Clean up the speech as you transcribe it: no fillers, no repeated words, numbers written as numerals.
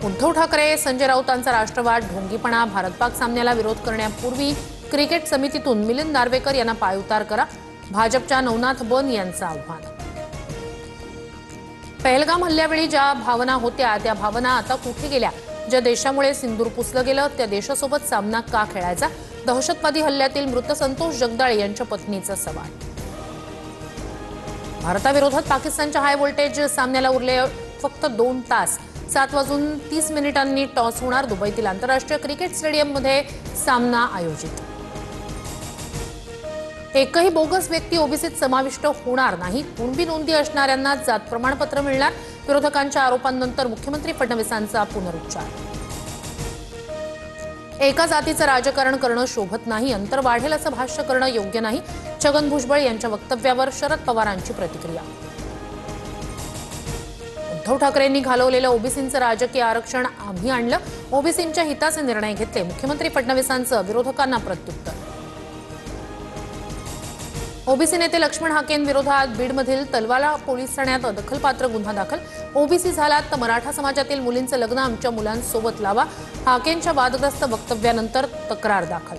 उद्धव ठाकरे संजय राऊतांचा राष्ट्रवाद ढोंगीपणा भारत-पाक सामन्याला विरोध करण्यापूर्वी क्रिकेट समितीतून मिलिंद नार्वेकर यांना पायउतार करा, भाजपच्या नवनाथ बन यांचं आव्हान। पहलगाम हल्ल्यावेळी ज्या भावना होत्या त्या भावना आता कुठे गेल्या? ज्या देशामुळे सिंदूर पुसलं गेलं त्या देशासोबत सामना का खेळायचा? दहशतवादी हल्ल्यातील मृत संतोष जगदाळे यांच्या पत्नीचा सवाल। भारताविरोधात पाकिस्तानच्या हाय व्होल्टेज सामन्याला उरले फक्त 2 तास। 7:30 टॉस होणार। दुबईतील आंतरराष्ट्रीय क्रिकेट स्टेडियममध्ये सामना आयोजित। एकही बोगस व्यक्ती ओबीसीत समाविष्ट होणार नाही। कुणबी नोंदी असणाऱ्यांना जात प्रमाणपत्र मिळणार। विरोधकांच्या आरोपांनंतर मुख्यमंत्री फडणवीसांचा पुनरुच्चार। एका जातीचं राजकारण करणं शोभत नाही, अंतर वाढेल असं भाष्य करणं योग्य नाही। छगन भुजबळ यांच्या वक्तव्यावर शरद पवारांची प्रतिक्रिया। उद्धव ठाकरेंनी घालवलेलं ओबीसींचं राजकीय आरक्षण आम्ही आणलं, ओबीसींच्या हिताचे निर्णय घेतले। मुख्यमंत्री फडणवीसांचं विरोधकांना प्रत्युत्तर। ओबीसी नेते लक्ष्मण हाकेंविरोधात बीडमधील तलवाला पोलीस ठाण्यात दखलपात्र गुन्हा दाखल। ओबीसी झालात तर मराठा समाजातील मुलींचं लग्न आमच्या मुलांसोबत लावा, हाकेंच्या वादग्रस्त वक्तव्यानंतर तक्रार दाखल।